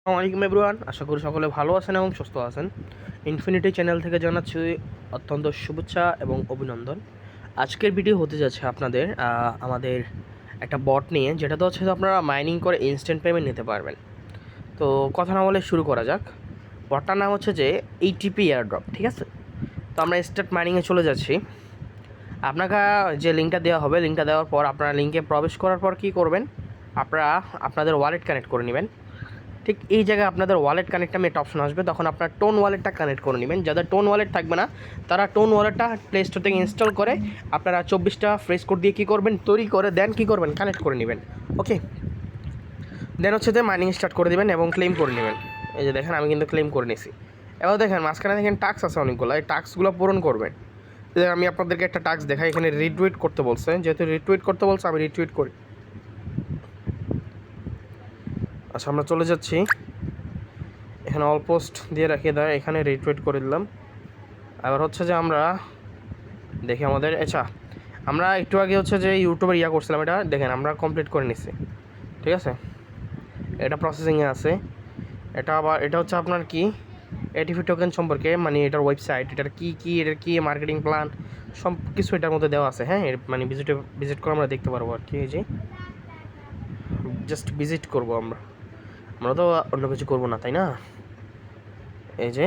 আসসালামু আলাইকুম এভরিওয়ান, আশা করি সকলে ভালো আছেন এবং সুস্থ আছেন। ইনফিনিটি চ্যানেল থেকে জানাচ্ছি অত্যন্ত শুভেচ্ছা এবং অভিনন্দন। আজকের ভিডিও হতে যাচ্ছে আপনাদের আমাদের একটা বট নিয়ে, যেটাতে হচ্ছে যে আপনারা মাইনিং করে ইনস্ট্যান্ট পেমেন্ট নিতে পারবেন। তো কথা না বলে শুরু করা যাক। বটটার নাম হচ্ছে যে এইটিপি এয়ারড্রপ, ঠিক আছে? তো আমরা স্টার্ট মাইনিংয়ে চলে যাচ্ছি। আপনাকে যে লিঙ্কটা দেওয়া হবে, লিঙ্কটা দেওয়ার পর আপনারা লিঙ্কে প্রবেশ করার পর কী করবেন, আপনারা আপনাদের ওয়ালেট কানেক্ট করে নেবেন। ঠিক এই জায়গায় আপনাদের ওয়ালেট কানেক্ট নামে একটা অপশন আসবে, তখন আপনার টোন ওয়ালেটটা কানেক্ট করে নেবেন। যাদের টোন ওয়ালেট থাকবে না, তারা টোন ওয়ালেটটা প্লে স্টোর থেকে ইনস্টল করে আপনারা 24টা ফ্রেশ কোড দিয়ে কী করবেন, তৈরি করে দেন কী করবেন, কানেক্ট করে নেবেন। ওকে, দেন হচ্ছে যে মাইনিং স্টার্ট করে দেবেন এবং ক্লেম করে নেবেন। এই যে দেখেন, আমি কিন্তু ক্লেম করে নিয়েছি। এবার দেখেন মাঝখানে দেখেন টাস্ক আছে অনেকগুলো, এই টাস্কগুলো পূরণ করবেন। আমি আপনাদেরকে একটা টাস্ক দেখাই। এখানে রিটুইট করতে বলছে, যেহেতু রিটুইট করতে বলছে আমি রিটুইট করি। আচ্ছা, আমরা চলে যাচ্ছি। এখানে অল পোস্ট দিয়ে রাখিয়ে দেয়, এখানে রিটুইট করে দিলাম। আবার হচ্ছে যে আমরা দেখি আমাদের, আচ্ছা আমরা একটু আগে হচ্ছে যে ইউটিউবের করছিলাম, এটা দেখেন আমরা কমপ্লিট করে নিচ্ছি, ঠিক আছে? এটা প্রসেসিংয়ে আছে। এটা হচ্ছে আপনার কি এটিপি টোকেন সম্পর্কে, মানে এটার ওয়েবসাইট, এটার কি মার্কেটিং প্ল্যান সব কিছু এটার মধ্যে দেওয়া আছে। হ্যাঁ, মানে ভিজিট করে আমরা দেখতে পারবো আর কি। এই যে জাস্ট ভিজিট করবো আমরা তো অন্য কিছু করবো না, তাই না? এই যে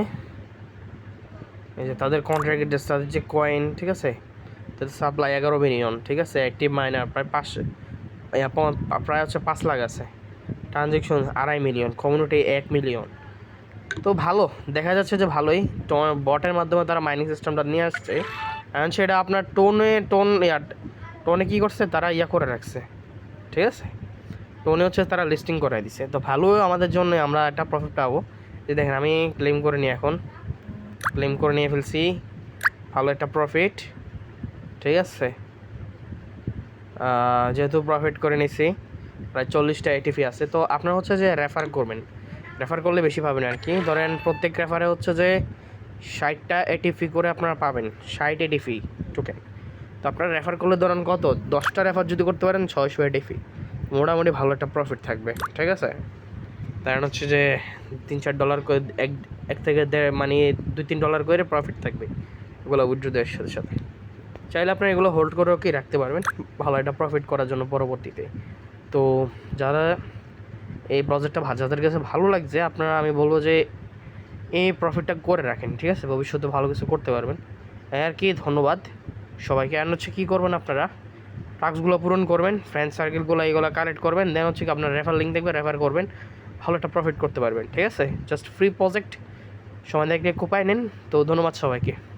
তাদের কন্ট্রাক্ট অ্যাড্রেস, তাদের যে কয়েন, ঠিক আছে? তাদের সাপ্লাই 11 মিলিয়ন, ঠিক আছে? অ্যাক্টিভ মাইনার প্রায় 5 লাখ আছে। Transaction 2.5 million, community 1 million. তো ভালো দেখা যাচ্ছে যে ভালোই বটের মাধ্যমে তারা মাইনিং সিস্টেমটা নিয়ে আসছে। এখন সেটা আপনার টোনে কী করছে, তারা করে রাখছে, ঠিক আছে? টোনে হচ্ছে তারা লিস্টিং করাই দিছে। তো ভালো আমাদের জন্য, আমরা একটা প্রফিট পাবো। যে দেখেন আমি ক্লেম করে নিয়ে ফেলছি, ভালো একটা প্রফিট, ঠিক আছে? যেহেতু প্রফিট করে নিছি, প্রায় 40টা এটিপি আছে। তো আপনার হচ্ছে যে রেফার করলে বেশি পাবেন আর কি। ধরেন প্রত্যেক রেফারে হচ্ছে যে 60টা এটিপি করে আপনারা পাবেন, 60 এটিপি টোকেন। তো আপনারা রেফার করলে ধরেন কত, 10টা রেফার যদি করতে পারেন 600 এটিপি, মোটামুটি ভালো একটা প্রফিট থাকবে, ঠিক আছে? কারণ হচ্ছে যে $3-4 করে এক থেকে মানে $2-3 করে প্রফিট থাকবে এগুলো উইথড্র দেওয়ার সাথে সাথে। চাইলে আপনারা এগুলো হোল্ড করেও কি রাখতে পারবেন, ভালো একটা প্রফিট করার জন্য পরবর্তীতে। তো যারা এই প্রজেক্টটা যাদের কাছে ভালো লাগছে, আপনারা আমি বলবো যে এই প্রফিটটা করে রাখেন, ঠিক আছে? ভবিষ্যতে ভালো কিছু করতে পারবেন আর কি। ধন্যবাদ সবাইকে। আর হচ্ছে কী করবেন, আপনারা টাস্কগুলো পূরণ করবেন, ফ্রেন্ড সার্কেলগুলো এইগুলো কালেক্ট করবেন, দেন হচ্ছে কি আপনার রেফার লিঙ্ক দেখবে, রেফার করবেন, ভালো একটা প্রফিট করতে পারবেন, ঠিক আছে? জাস্ট ফ্রি প্রজেক্ট, সময় দেখে কোপায় নেন। তো ধন্যবাদ সবাইকে।